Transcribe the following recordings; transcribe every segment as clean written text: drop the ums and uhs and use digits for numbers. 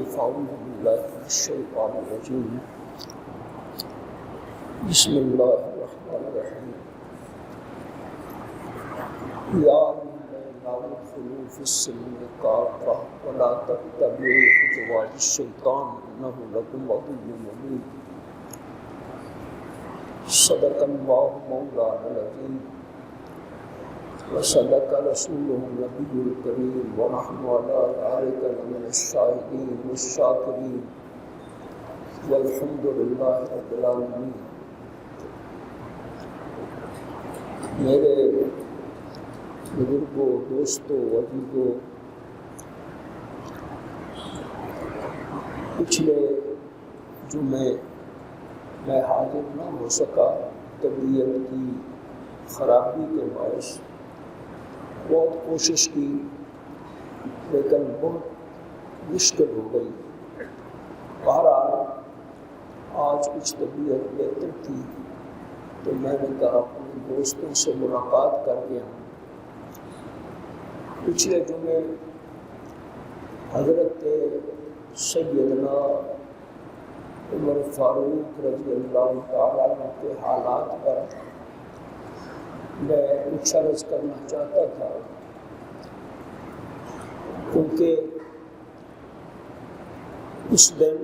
فأعوذ بالله من الشيطان الرجيم بسم الله الرحمن الرحيم يا أيها الذين آمنوا ادخلوا في السلم كافة ولا تتبعوا خطوات الشيطان إنه لكم عدو مبين صدق الله مولانا العظيم وصدق رسوله النبي الكريم ونحن على ذلك لمن الشاهدين والشاكرين والحمد لله رب العالمين۔ میرے بزرگوں، دوستوں، عزیزوں، پچھلے جمعے میں حاضر نہ ہو سکا، طبیعت کی خرابی کے باعث بہت کوشش کی لیکن بہت مشکل ہو گئی۔ بہرحال آج کچھ طبیعت بہتر تھی تو میں نے کہا اپنے دوستوں سے ملاقات کر کے آؤں۔ پچھلے جمعے حضرت سیدنا عمر فاروق رضی اللہ تعالیٰ عنہ کے حالات پر میں کچھ عرض کرنا چاہتا تھا، کیونکہ اس دن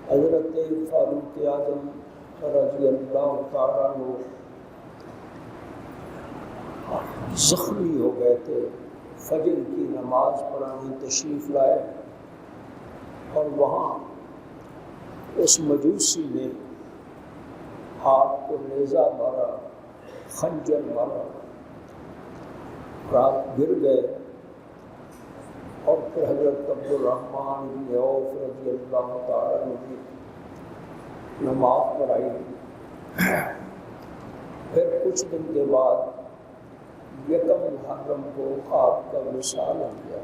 حضرت فاروق اعظم رضی اللہ تعالیٰ عنہ زخمی ہو گئے تھے۔ فجر کی نماز پڑھانے تشریف لائے اور وہاں اس مجوسی نے آپ کو نیزہ مارا، خنجر مارا، رات گر گئے اور پھر حضرت عبدالرحمن بن عوف رضی اللہ تعالیٰ عنہ کی نماز پڑھائی۔ پھر کچھ دن کے بعد یکم محرم کو آپ کا وصال ہو گیا۔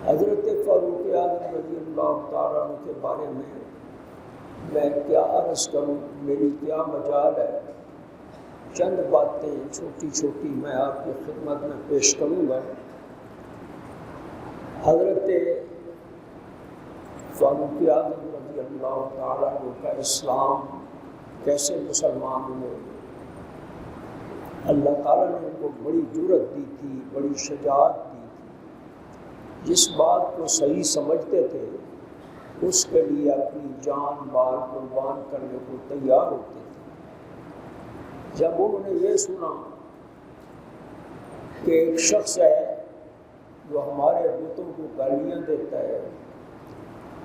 حضرت فاروق اعظم رضی اللہ تعالیٰ عنہ کے بارے میں کیا عرض کروں، میری کیا مجال ہے۔ چند باتیں چھوٹی چھوٹی میں آپ کی خدمت میں پیش کروں گا۔ حضرت فاروق اعظم رضی اللہ تعالیٰ عنہ کا اسلام کیسے مسلمان ہوئے، اللہ تعالیٰ نے ان کو بڑی جرأت دی تھی، بڑی شجاعت دی تھی۔ جس بات کو صحیح سمجھتے تھے اس کے لیے اپنی جان مال قربان کرنے کو تیار ہوتے تھے۔ جب انہوں نے یہ سنا کہ ایک شخص ہے جو ہمارے بتوں کو گالیاں دیتا ہے،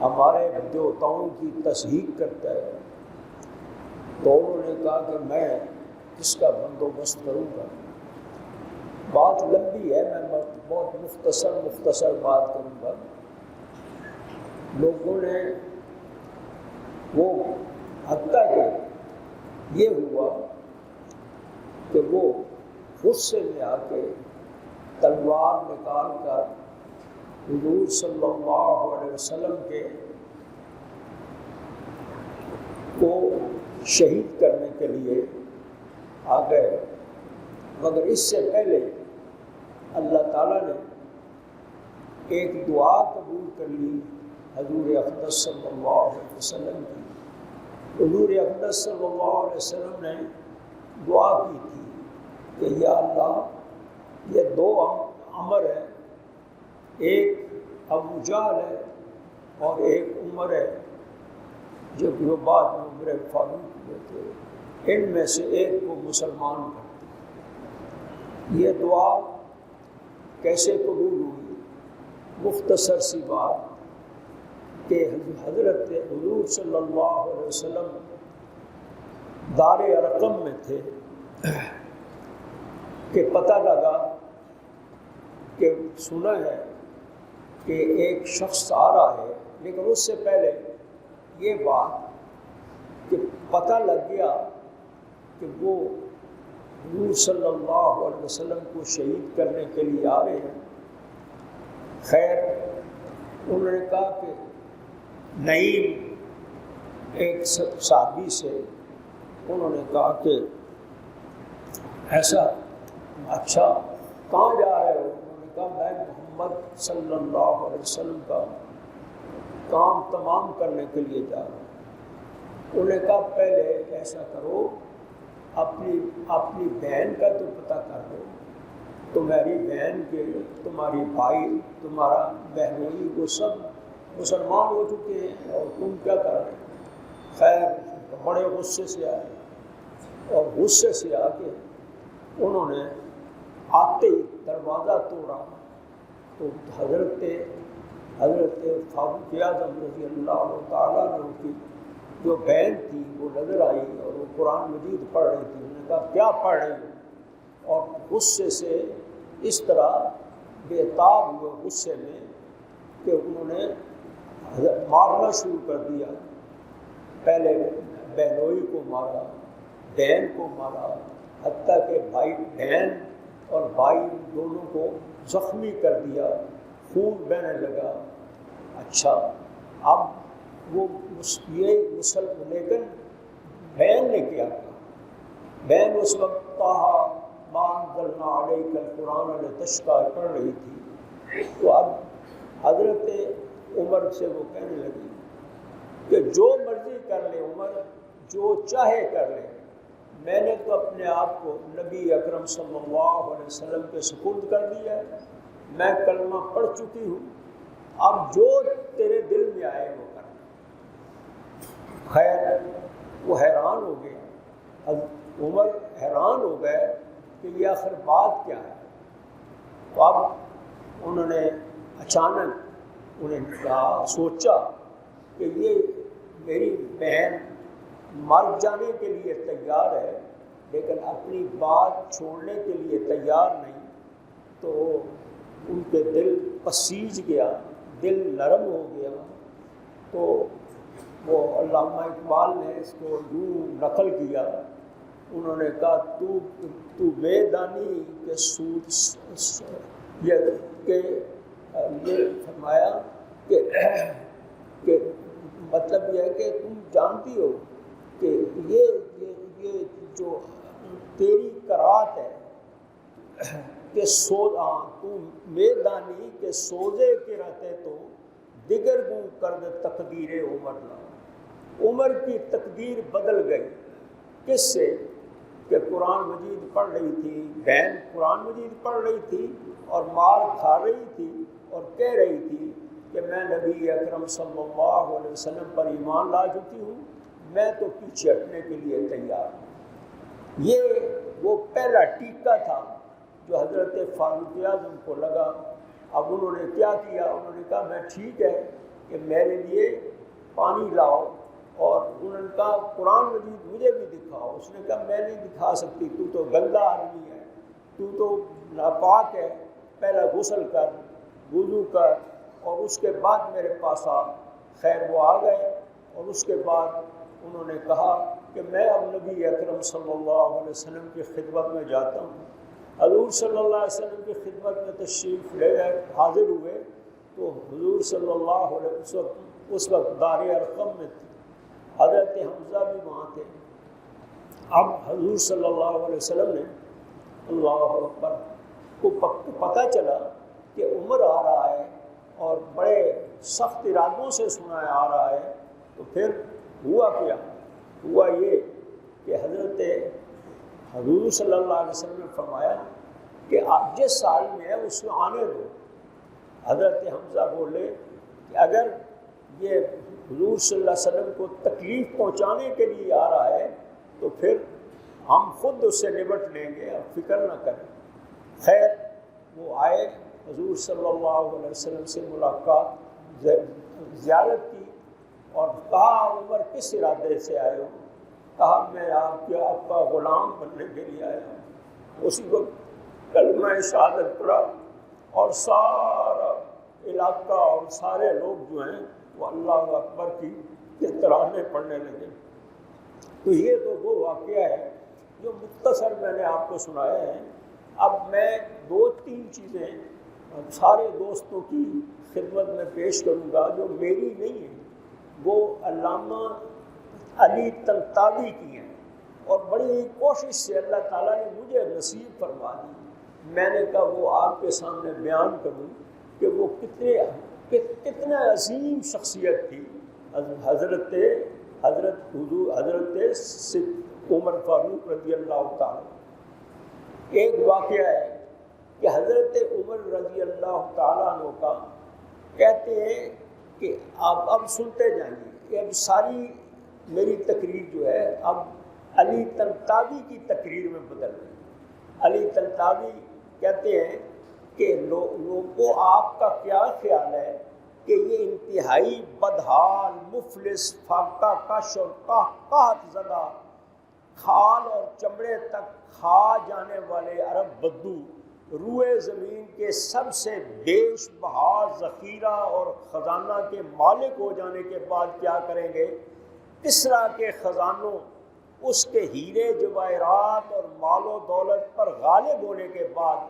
ہمارے دیوتاؤں کی تصحیح کرتا ہے، تو انہوں نے کہا کہ میں اس کا بندوبست کروں گا۔ بات لمبی ہے، میں بہت مختصر بات کروں گا۔ لوگوں نے وہ حتیٰ کہ یہ ہوا کہ وہ غصے میں آ کے تلوار نکال کر حضور صلی اللہ علیہ وسلم کو شہید کرنے کے لیے آ گئے، مگر اس سے پہلے اللہ تعالیٰ نے ایک دعا قبول کر لی حضور اقدس صلی اللہ علیہ وسلم کی۔ حضور اقدس صلی اللہ علیہ وسلم نے دعا کی تھی کہ یا اللہ، یہ دو عمر ہیں، ایک ابو جہل ہے اور ایک عمر ہے جو بعد میں عمر فاروق ہوئے تھے، ان میں سے ایک کو مسلمان کر دیں۔ یہ دعا کیسے قبول ہوئی؟ مختصر سی بات کہ حضرت حضور صلی اللہ علیہ وسلم دار ارقم میں تھے کہ پتہ لگا کہ سنا ہے کہ ایک شخص آ رہا ہے، لیکن اس سے پہلے یہ بات کہ پتہ لگ گیا کہ وہ حضور صلی اللہ علیہ وسلم کو شہید کرنے کے لیے آ رہے ہیں۔ خیر، انہوں نے کہا کہ نعیم ایک صحابی سے انہوں نے کہا کہ ایسا، اچھا کہاں جا رہے ہو؟ انہوں نے کہا میں محمد صلی اللہ علیہ وسلم کا کام تمام کرنے کے لیے جا رہا ہوں۔ انہوں نے کہا پہلے ایسا کرو، اپنی بہن کا تو پتہ کر دو، تمہاری بہن کے، تمہاری بھائی، تمہارا بہنوئی، وہ سب مسلمان ہو چکے ہیں اور تم کیا کر رہے ہیں؟ خیر بڑے غصے سے آئے، اور غصے سے آ کے انہوں نے آتے ہی دروازہ توڑا، تو حضرت فاروق اعظم رضی اللہ تعالیٰ عنہ کی جو بہن تھی وہ نظر آئی اور وہ قرآن مجید پڑھ رہی تھی۔ انہوں نے کہا کیا پڑھ رہی ہو؟ اور غصے سے اس طرح بے تاب ہوئے غصے میں کہ انہوں نے مارنا شروع کر دیا، پہلے بہنوئی کو مارا، بہن کو مارا، حتیٰ کہ بہن اور بھائی دونوں کو زخمی کر دیا، خون بہنے لگا۔ اچھا اب وہ یہ مسلم، لیکن بہن نے کیا کہا؟ بہن اس وقت طٰہٰ ما انزلنا علیک القرآن لتشقیٰ پڑھ رہی تھی۔ تو اب حضرت عمر سے وہ کہنے لگی کہ جو مرضی کر لے عمر، جو چاہے کر لے، میں نے تو اپنے آپ کو نبی اکرم صلی اللہ علیہ وسلم کے سپرد کر دیا ہے، میں کلمہ پڑھ چکی ہوں، اب جو تیرے دل میں آئے وہ کر۔ خیر وہ حیران ہو گئے، عمر حیران ہو گئے کہ یہ آخر بات کیا ہے۔ تو اب انہوں نے اچانک کہا، سوچا کہ یہ میری بہن مر جانے کے لیے تیار ہے لیکن اپنی بات چھوڑنے کے لیے تیار نہیں، تو ان کے دل پسیج گیا، دل نرم ہو گیا۔ تو وہ علامہ اقبال نے اس کو یوں نقل کیا، انہوں نے کہا تو بے دانی کے سود، یہ فرمایا کہ مطلب یہ ہے کہ تم جانتی ہو کہ یہ جو تیری قرات ہے کہ تو میدانی کے سوزے کے رہتے تو دیگر گوں کرد تقدیر عمر لا۔ عمر کی تقدیر بدل گئی، کس سے؟ کہ قرآن مجید پڑھ رہی تھی، بہن قرآن مجید پڑھ رہی تھی اور مار کھا رہی تھی اور کہہ رہی تھی کہ میں نبی اکرم صلی اللہ علیہ وسلم پر ایمان لا چکی ہوں، میں تو پیچھے ہٹنے کے لیے تیار ہوں۔ یہ وہ پہلا ٹیکہ تھا جو حضرت فاروق اعظم کو لگا۔ اب انہوں نے کیا کیا؟ انہوں نے کہا میں ٹھیک ہے کہ میرے لیے پانی لاؤ، اور انہوں نے کہا قرآن مجید مجھے بھی دکھاؤ۔ اس نے کہا میں نہیں دکھا سکتی، تو گندا آدمی ہے، تو ناپاک ہے، پہلا غسل کر، وضو کر اور اس کے بعد میرے پاس آ۔ خیر وہ آ گئے اور اس کے بعد انہوں نے کہا کہ میں اب نبی اکرم صلی اللہ علیہ وسلم کی خدمت میں جاتا ہوں۔ حضور صلی اللہ علیہ وسلم کی خدمت میں تشریف لے گئے، حاضر ہوئے تو حضور صلی اللہ علیہ وسلم اس وقت دار ارقم میں تھے، حضرت حمزہ بھی وہاں تھے۔ اب حضور صلی اللہ علیہ وسلم نے اللہ اکبر کو پتہ چلا کہ عمر آ رہا ہے اور بڑے سخت ارادوں سے سنا آ رہا ہے، تو پھر ہوا کیا؟ ہوا یہ کہ حضرت حضور صلی اللہ علیہ وسلم نے فرمایا کہ آپ جس سال میں ہے اس میں آنے دو۔ حضرت حمزہ بولے کہ اگر یہ حضور صلی اللہ علیہ وسلم کو تکلیف پہنچانے کے لیے آ رہا ہے تو پھر ہم خود اس سے نمٹ لیں گے، اب فکر نہ کریں۔ خیر وہ آئے، حضور صلی اللہ علیہ وسلم سے ملاقات، زیارت کی اور کہا عمر کس ارادے سے آئے ہو؟ کہا میں آپ کا غلام بننے کے لیے آیا ہوں۔ اسی وقت کلمہ شہادت پڑھا اور سارا علاقہ اور سارے لوگ جو ہیں وہ اللہ اکبر کی ترانے پڑھنے لگے۔ تو یہ تو وہ واقعہ ہے جو مختصر میں نے آپ کو سنایا ہے۔ اب میں 2-3 چیزیں سارے دوستوں کی خدمت میں پیش کروں گا جو میری نہیں ہیں، وہ علامہ علی طنطاوی کی ہیں، اور بڑی کوشش سے اللہ تعالیٰ نے مجھے نصیب فرما دی میں نے کہا وہ آپ کے سامنے بیان کروں کہ وہ کتنے عظیم شخصیت تھی. حضرت عمر فاروق رضی اللہ تعالیٰ. ایک واقعہ ہے کہ حضرت عمر رضی اللہ تعالیٰ عنہ کا کہتے ہیں کہ آپ اب سنتے جائیں گے. اب ساری میری تقریر جو ہے اب علی طنطاوی کی تقریر میں بدل گئی. علی طنطاوی کہتے ہیں کہ لوگوں کو آپ کا کیا خیال ہے کہ یہ انتہائی بدحال مفلس فاقہ کش اور قحط زدہ کھال اور چمڑے تک کھا جانے والے عرب بدو روئے زمین کے سب سے بیش بہا ذخیرہ اور خزانہ کے مالک ہو جانے کے بعد کیا کریں گے؟ کسریٰ کے خزانوں اس کے ہیرے جواہرات اور مال و دولت پر غالب ہونے کے بعد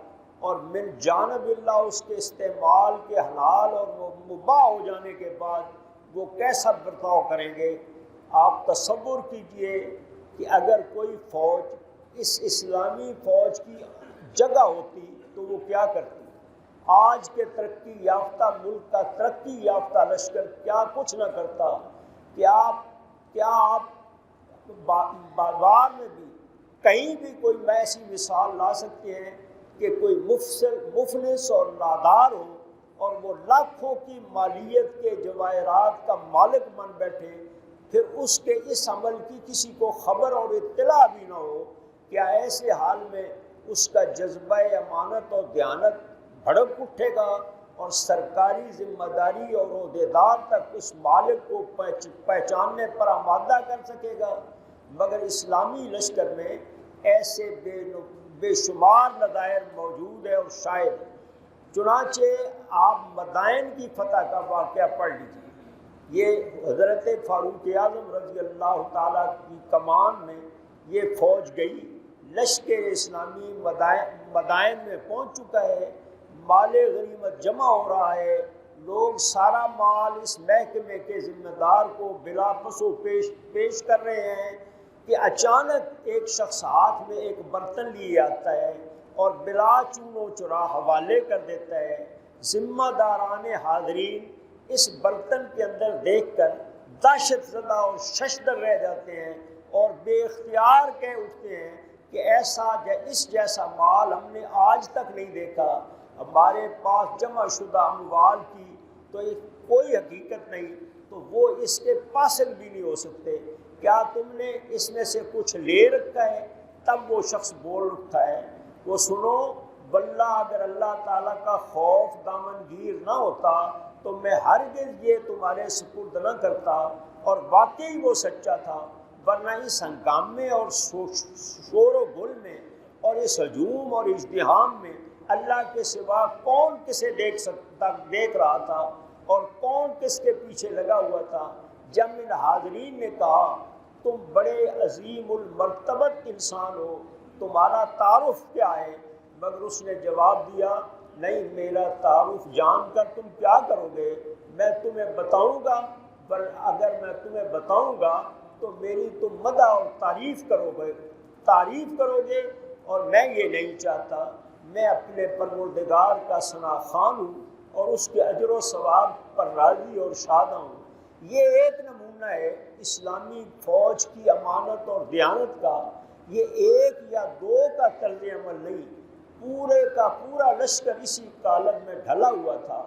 اور من جانب اللہ اس کے استعمال کے حلال اور مباح ہو جانے کے بعد وہ کیسا برتاؤ کریں گے؟ آپ تصور کیجئے کہ اگر کوئی فوج اس اسلامی فوج کی جگہ ہوتی تو وہ کیا کرتی؟ آج کے ترقی یافتہ ملک کا ترقی یافتہ لشکر کیا کچھ نہ کرتا کہ آپ بازار میں بھی کہیں بھی کوئی ایسی مثال لا سکتے ہیں کہ کوئی مفلس اور نادار ہو اور وہ لاکھوں کی مالیت کے جواہرات کا مالک بن بیٹھے، پھر اس کے اس عمل کی کسی کو خبر اور اطلاع بھی نہ ہو. کیا ایسے حال میں اس کا جذبہ امانت اور دیانت بھڑک اٹھے گا اور سرکاری ذمہ داری اور عہدیدار تک اس مالک کو پہچاننے پر آمادہ کر سکے گا؟ مگر اسلامی لشکر میں ایسے بے شمار نظائر موجود ہے اور شاید. چنانچہ آپ مدائن کی فتح کا واقعہ پڑھ لیجیے. یہ حضرت فاروق اعظم رضی اللہ تعالیٰ کی کمان میں یہ فوج گئی، لشکر اسلامی مدائن میں پہنچ چکا ہے، مال غنیمت جمع ہو رہا ہے، لوگ سارا مال اس محکمے کے ذمہ دار کو بلا پسو پیش کر رہے ہیں کہ اچانک ایک شخص ہاتھ میں ایک برتن لیے آتا ہے اور بلا چون و چرا حوالے کر دیتا ہے. ذمہ داران حاضرین اس برتن کے اندر دیکھ کر دہشت زدہ اور ششدر رہ جاتے ہیں اور بے اختیار کہہ اٹھتے ہیں کہ اس جیسا مال ہم نے آج تک نہیں دیکھا. ہمارے پاس جمع شدہ اموال کی تو کوئی حقیقت نہیں، تو وہ اس کے پاسل بھی نہیں ہو سکتے. کیا تم نے اس میں سے کچھ لے رکھا ہے؟ تب وہ شخص بول اٹھا ہے، وہ سنو واللہ اگر اللہ تعالیٰ کا خوف دامن گیر نہ ہوتا تو میں ہرگز یہ تمہارے سپرد نہ کرتا. اور واقعی وہ سچا تھا، ورنہ اس ہنگامے اور شور و گل میں اور اس ہجوم اور ازدحام میں اللہ کے سوا کون کسے دیکھ رہا تھا اور کون کس کے پیچھے لگا ہوا تھا؟ جب ان حاضرین نے کہا تم بڑے عظیم المرتبت انسان ہو، تمہارا تعارف کیا ہے؟ مگر اس نے جواب دیا نہیں، میرا تعارف جان کر تم کیا کرو گے؟ میں تمہیں بتاؤں گا، پر اگر میں تمہیں بتاؤں گا تو میری تم مدح اور تعریف کرو گے اور میں یہ نہیں چاہتا. میں اپنے پروردگار کا ثنا خوان ہوں اور اس کے اجر و ثواب پر راضی اور شادہ ہوں. یہ ایک نمونہ ہے اسلامی فوج کی امانت اور دیانت کا. یہ ایک یا دو کا طرز عمل نہیں، پورے کا پورا لشکر اسی کالم میں ڈھلا ہوا تھا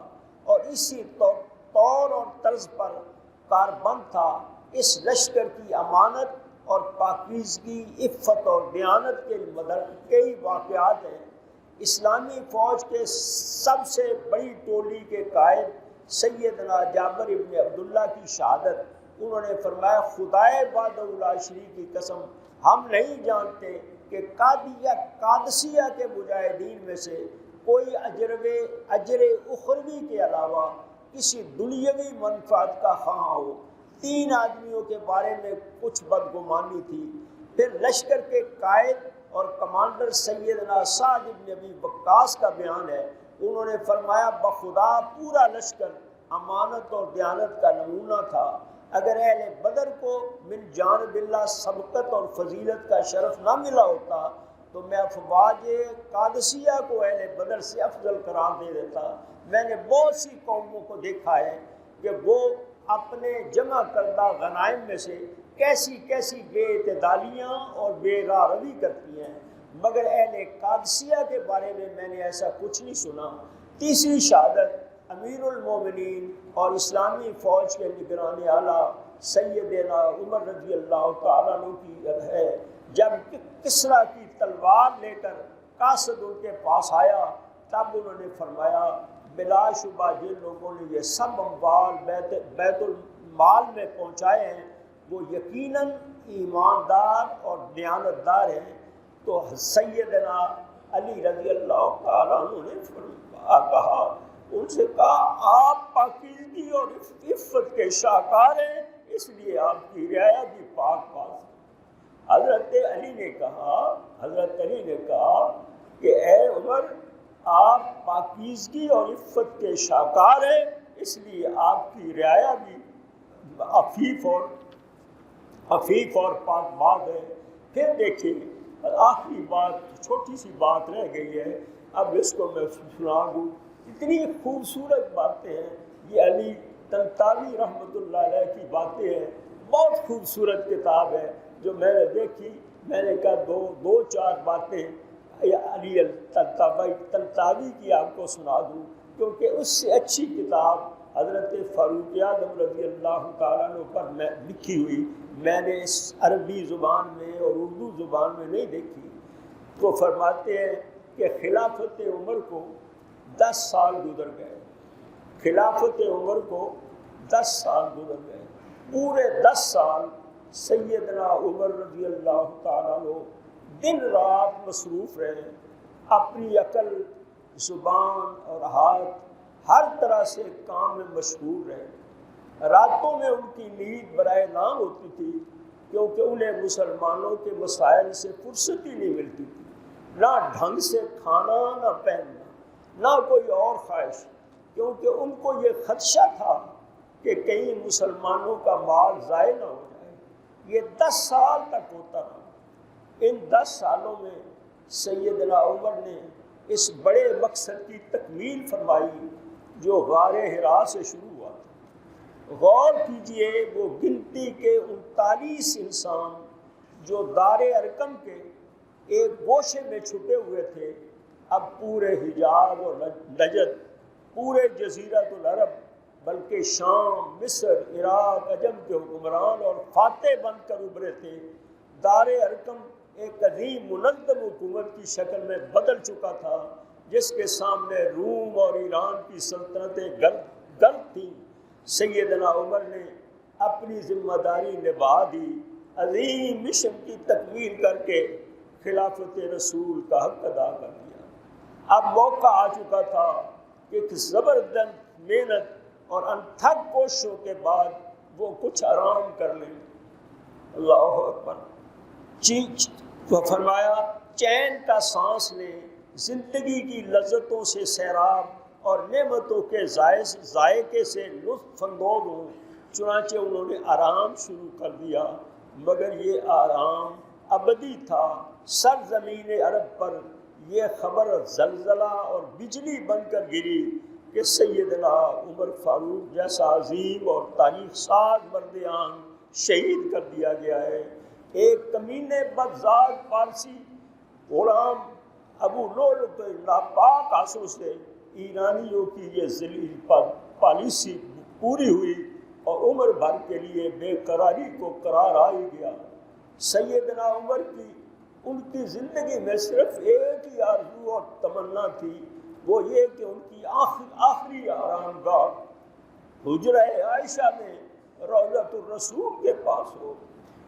اور اسی طور اور طرز پر کاربند تھا. اس لشکر کی امانت اور پاکیزگی، عفت اور دیانت کے کئی واقعات ہیں. اسلامی فوج کے سب سے بڑی ٹولی کے قائد سیدنا جابر ابن عبداللہ کی شہادت، انہوں نے فرمایا خدائے وحدہ لا شریک کی قسم ہم نہیں جانتے کہ قادسیہ کے مجاہدین میں سے کوئی اجر اخروی کے علاوہ کسی دنیاوی منفعت کا خواہاں ہو. 3 آدمیوں کے بارے میں کچھ بدگمانی تھی. پھر لشکر کے قائد اور کمانڈر سیدنا سعد بن ابی وقاص کا بیان ہے. انہوں نے فرمایا بخدا پورا لشکر امانت اور دیانت کا نمونہ تھا. اگر اہل بدر کو من جانب اللہ سبقت اور فضیلت کا شرف نہ ملا ہوتا تو میں افواج قادسیہ کو اہل بدر سے افضل قرار دے دیتا۔ میں نے بہت سی قوموں کو دیکھا ہے کہ وہ اپنے جمع کردہ غنائم میں سے کیسی کیسی بے اعتدالیاں اور بے راہ روی کرتی ہیں، مگر اہل قادسیہ کے بارے میں نے ایسا کچھ نہیں سنا۔ تیسری شہادت امیر المومنین اور اسلامی فوج کے نگران اعلیٰ سیدنا عمر رضی اللہ تعالیٰ عنہ کی ہے، جب کسریٰ کی تلوار لے کر قاصد ان کے پاس آیا تب انہوں نے فرمایا بلا شبہ جن لوگوں نے یہ سب اموال بیت المال میں پہنچائے ہیں وہ یقیناً ایماندار اور دیانتدار ہیں۔ تو سیدنا علی رضی اللہ تعالیٰ عنہ نے کہا، ان سے کہا آپ پاکیزگی اور عفت کے شاہکار ہیں، اس لیے آپ کی رعایا بھی پاک پاک ہے۔ حضرت علی نے کہا کہ اے عمر، آپ پاکیزگی اور عفت کے شاہکار ہیں، اس لیے آپ کی رعایا بھی عفیف اور پاک بات ہے۔ پھر دیکھیے آخری بات، چھوٹی سی بات رہ گئی ہے، اب اس کو میں سنا دوں۔ اتنی خوبصورت باتیں ہیں، یہ علی طنطاوی رحمۃ اللہ علیہ کی باتیں ہیں، بہت خوبصورت کتاب ہے جو میں نے دیکھی۔ میں نے کہا دو چار باتیں علی طنطاوی کی آپ کو سنا دوں، کیونکہ اس سے اچھی کتاب حضرت فاروق اعظم رضی اللہ تعالیٰ عنہ پر لکھی ہوئی میں نے اس عربی زبان میں اور اردو زبان میں نہیں دیکھی۔ تو فرماتے ہیں کہ خلافت عمر کو 10 سال گزر گئے، خلافت عمر کو 10 سال گزر گئے، پورے 10 سال سیدنا عمر رضی اللہ تعالیٰ عنہ دن رات مصروف رہے، اپنی عقل، زبان اور ہاتھ ہر طرح سے کام میں مشغول رہے۔ راتوں میں ان کی نیند برائے نام ہوتی تھی، کیونکہ انہیں مسلمانوں کے مسائل سے فرصت ہی نہیں ملتی تھی، نہ ڈھنگ سے کھانا، نہ پہننا، نہ کوئی اور خواہش، کیونکہ ان کو یہ خدشہ تھا کہ کہیں مسلمانوں کا مال ضائع نہ ہو جائے۔ یہ 10 سال تک ہوتا رہا۔ ان 10 سالوں میں سیدنا عمر نے اس بڑے مقصد کی تکمیل فرمائی جو غار حرا سے شروع ہوا تھا۔ غور کیجئے، وہ گنتی کے 39 انسان جو دار ارقم کے ایک گوشے میں چھپے ہوئے تھے، اب پورے حجاز اور نجد، پورے جزیرۃ العرب، بلکہ شام، مصر، عراق، عجم کے حکمران اور فاتح بن کر ابھرے تھے۔ دار ارقم ایک عظیم منظم حکومت کی شکل میں بدل چکا تھا، جس کے سامنے روم اور ایران کی سلطنتیں گرد تھیں۔ سیدنا عمر نے اپنی ذمہ داری نبھا دی، عظیم مشن کی تکمیل کر کے خلافت رسول کا حق ادا کر دیا۔ اب موقع آ چکا تھا کہ ایک زبردست محنت اور انتھک کوششوں کے بعد وہ کچھ آرام کر لیں۔ اللہ اکبر۔ فرمایا چین کا سانس لیں، زندگی کی لذتوں سے سیراب اور نعمتوں کے ذائقے سے لطف اندوز ہوں۔ چنانچہ انہوں نے آرام شروع کر دیا، مگر یہ آرام ابدی تھا۔ سرزمین عرب پر یہ خبر زلزلہ اور بجلی بن کر گری کہ سیدنا عمر فاروق جیسا عظیم اور تاریخ ساز مرد آن شہید کر دیا گیا ہے۔ ایک کمینے بدذات پارسی غلام ابو لؤلؤ کے ناپاک ہاتھوں سے ایرانیوں کی یہ ذلیل پالیسی پوری ہوئی اور عمر بھر کے لیے بے قراری کو قرار آ ہی گیا۔ سیدنا عمر کی ان کی زندگی میں صرف ایک ہی آرزو اور تمنا تھی، وہ یہ کہ ان کی آخری آرام گاہ حجرہ عائشہ میں روضۃ الرسول کے پاس ہو،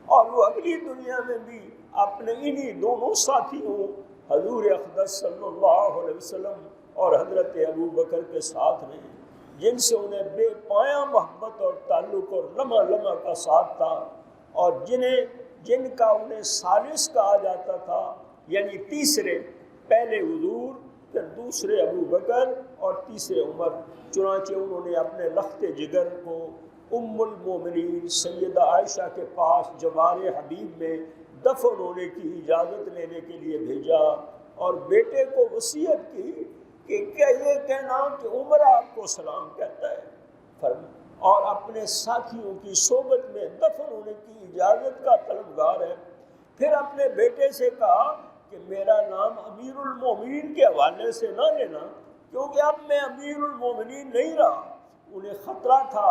اور وہ اگلی دنیا میں بھی اپنے انہی دونوں ساتھیوں حضور اقدس صلی اللہ علیہ وسلم اور حضرت ابو بکر کے ساتھ رہیں، جن سے انہیں بے پایاں محبت اور تعلق اور لمحہ لمحہ کا ساتھ تھا، اور جن کا انہیں ثالث کہا جاتا تھا، یعنی تیسرے، پہلے حضور، پھر دوسرے ابو بکر اور تیسرے عمر۔ چنانچہ انہوں نے اپنے لخت جگر کو ام المومنین سیدہ عائشہ کے پاس جوار حبیب میں دفن ہونے کی اجازت لینے کے لیے بھیجا اور بیٹے کو وصیت کی کہ کیا یہ کہنا کہ عمر آپ کو سلام کہتا ہے، اور اپنے ساتھیوں کی صحبت میں دفن ہونے کی اجازت کا طلبگار ہے۔ پھر اپنے بیٹے سے کہا کہ میرا نام امیر المومنین کے حوالے سے نہ لینا، کیونکہ اب میں امیر المومنین نہیں رہا۔ انہیں خطرہ تھا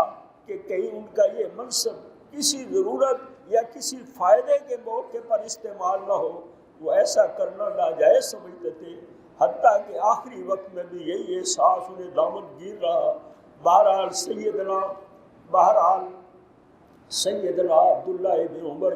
کہ کہیں ان کا یہ منصب کسی ضرورت یا کسی فائدے کے موقع پر استعمال نہ ہو، وہ ایسا کرنا ناجائز سمجھتے تھے، حتیٰ کہ آخری وقت میں بھی یہی احساس انہیں دامن گیر رہا۔ بہرحال سیدنا عبداللہ ابن عمر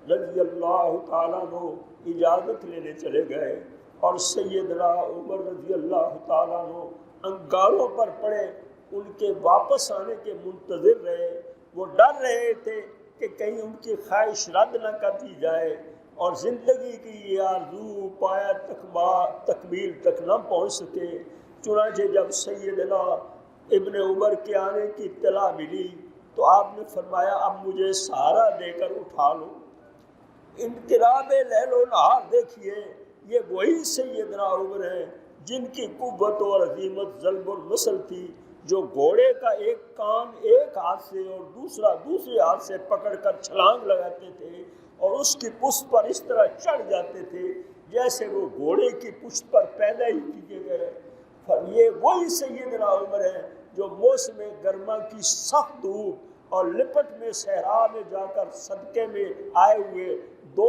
رضی اللہ تعالیٰ عنہ اجازت لینے چلے گئے، اور سیدنا عمر رضی اللہ تعالیٰ عنہ انگاروں پر پڑے ان کے واپس آنے کے منتظر رہے۔ وہ ڈر رہے تھے کہ کہیں ان کی خواہش رد نہ کر دی جائے اور زندگی کی یہ آرزو پایا تکمیل تک نہ پہنچ سکے۔ چنانچہ جب سیدنا ابن عمر کے آنے کی اطلاع ملی تو آپ نے فرمایا اب مجھے سہارا دے کر اٹھا لو۔ انقلاب لیل و نہار دیکھیے، یہ وہی سیدنا عمر ہیں جن کی قوت اور عظیمت ضرب المثل تھی، جو گھوڑے کا ایک کان ایک ہاتھ سے اور دوسرے ہاتھ سے پکڑ کر چھلانگ لگاتے تھے اور اس کی پشت پر اس طرح چڑھ جاتے تھے جیسے وہ گھوڑے کی پشت پر پیدا ہی کیے گئے۔ یہ وہی سیدنا عمر ہیں جو موسم گرما کی سخت دھوپ اور لپٹ میں صحرا میں جا کر صدقے میں آئے ہوئے 2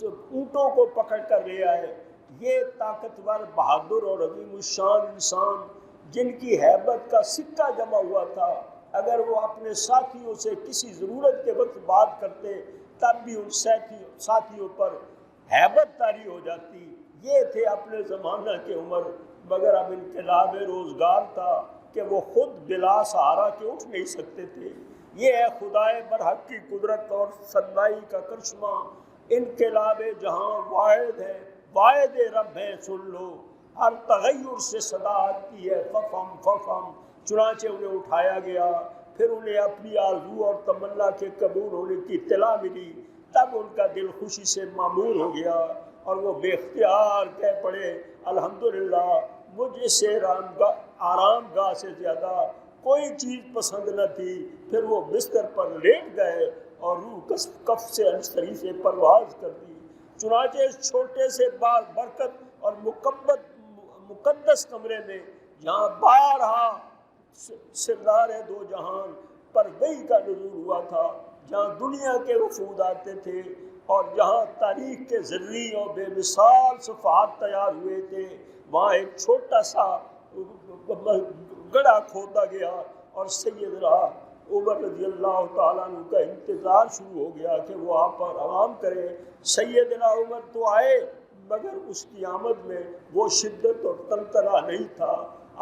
اونٹوں کو پکڑ کر لے آئے۔ یہ طاقتور، بہادر اور عظیم الشان انسان جن کی ہیبت کا سکہ جمع ہوا تھا، اگر وہ اپنے ساتھیوں سے کسی ضرورت کے وقت بات کرتے تب بھی ان ساتھیوں پر ہیبت طاری ہو جاتی۔ یہ تھے اپنے زمانہ کے عمر، مگر اب انقلاب روزگار تھا کہ وہ خود بلا سہارا کے اٹھ نہیں سکتے تھے۔ یہ ہے خدائے برحق کی قدرت اور صدائی کا کرشمہ۔ انقلاب جہاں واحد ہے، واحد رب ہے، سن لو، ہر تغیر سے صدا آتی ہے ففم ففم۔ چنانچہ انہیں اٹھایا گیا، پھر انہیں اپنی آرزو اور تمنا کے قبول ہونے کی اطلاع ملی، تب ان کا دل خوشی سے معمور ہو گیا اور وہ بے اختیار کہہ پڑے الحمدللہ، مجھے سے آرام گاہ سے زیادہ کوئی چیز پسند نہ تھی۔ پھر وہ بستر پر لیٹ گئے اور روح کف سے انصری سے پرواز کر دی۔ چنانچہ اس چھوٹے سے برکت اور مقدس کمرے میں جہاں بارہا سردار دو جہان پر وحی کا نزول ہوا تھا، جہاں دنیا کے وفود آتے تھے اور جہاں تاریخ کے ذری اور بے مثال صفحات تیار ہوئے تھے، وہاں ایک چھوٹا سا گڑھا کھودا گیا اور سیدنا عمر رضی اللہ تعالیٰ عنہ کا انتظار شروع ہو گیا کہ وہ آپ پر آرام کرے۔ سیدنا عمر تو آئے، مگر اس کی آمد میں وہ شدت اور طنطنہ نہیں تھا۔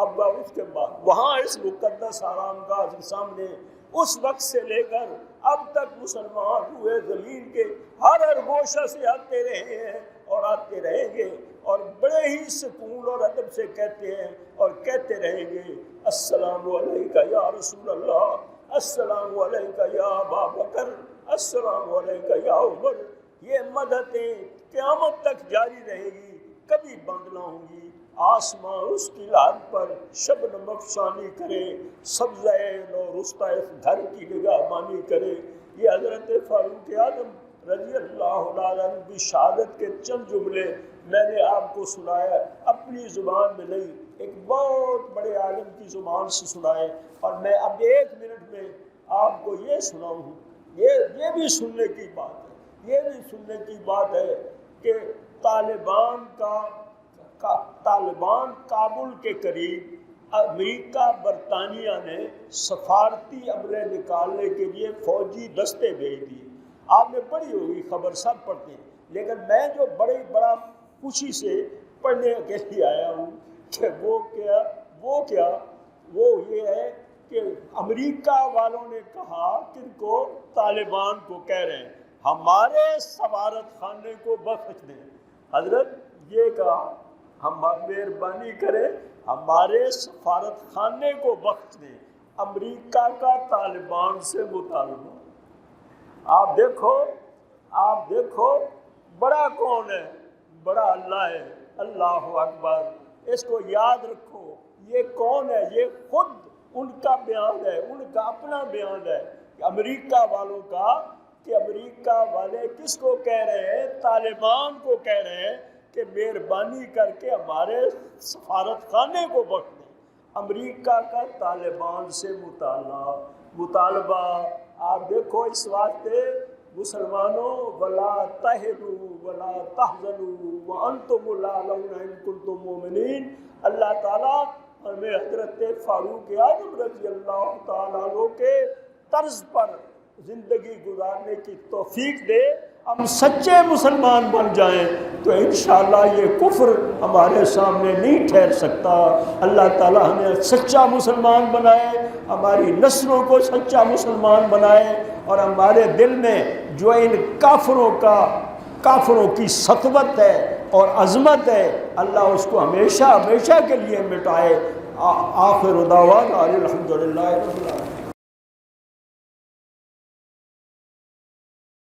اب اس کے بعد وہاں اس مقدس آرام گاہ کے سامنے اس وقت سے لے کر اب تک مسلمان روئے زمین کے ہر گوشہ سے آتے رہے ہیں اور آتے رہیں گے، اور بڑے ہی سکون اور ادب سے کہتے ہیں اور کہتے رہیں گے السلام علیکہ یا رسول اللہ، السلام علیکہ یا ابا بکر، السلام علیکہ یا عمر۔ یہ مدحیں قیامت تک جاری رہے گی، کبھی بند نہ ہوں گی۔ آسمان اس کی لحد پر شبنم افشانی کرے، سبزہ اور رستہ اس گھر کی نگہبانی کرے۔ یہ حضرت فاروق اعظم رضی اللہ عنہ کی شہادت کے چند جملے میں نے آپ کو سنایا، اپنی زبان میں نہیں، ایک بہت بڑے عالم کی زبان سے سنائے، اور میں اب 1 منٹ میں آپ کو یہ سناؤں۔ یہ بھی سننے کی بات ہے، یہ بھی سننے کی بات ہے کہ طالبان کابل کے قریب امریکہ برطانیہ نے سفارتی عملے نکالنے کے لیے فوجی دستے بھیج دیے۔ آپ نے پڑھی ہوگی خبر، سب پڑھتے ہیں، لیکن میں جو بڑا خوشی سے پڑھنے کے لیے آیا ہوں کہ وہ یہ ہے کہ امریکہ والوں نے کہا کن کو؟ طالبان کو کہہ رہے ہیں ہمارے سفارت خانے کو بخش دیں۔ حضرت یہ کہا ہم مہربانی کریں ہمارے سفارت خانے کو بخش دیں، امریکہ کا طالبان سے مطالبہ۔ آپ دیکھو آپ دیکھو بڑا کون ہے؟ بڑا اللہ ہے، اللہ اکبر، اس کو یاد رکھو۔ یہ کون ہے؟ یہ خود ان کا بیان ہے، ان کا اپنا بیان ہے امریکہ والوں کا، کہ امریکہ والے کس کو کہہ رہے ہیں؟ طالبان کو کہہ رہے ہیں کہ مہربانی کر کے ہمارے سفارت خانے کو بخش دیں۔ امریکہ کا طالبان سے مطالبہ آپ دیکھو اس واسطے مسلمانوں، وَلَا تَهِنُوا وَلَا تَحْزَنُوا وَأَنْتُمُ الْأَعْلَوْنَ إِن كُنتُم مُؤْمِنِينَ۔ اللہ تعالیٰ ہمیں حضرت فاروق اعظم رضی اللہ تعالیٰ عنہ کے طرز پر زندگی گزارنے کی توفیق دے، ہم سچے مسلمان بن جائیں تو انشاءاللہ یہ کفر ہمارے سامنے نہیں ٹھہر سکتا۔ اللہ تعالیٰ ہمیں سچا مسلمان بنائے، ہماری نسلوں کو سچا مسلمان بنائے، اور ہمارے دل میں جو ان کافروں کی سطوت ہے اور عظمت ہے، اللہ اس کو ہمیشہ ہمیشہ کے لیے مٹائے۔ آخر دعوانا الحمدللہ رب العالمین۔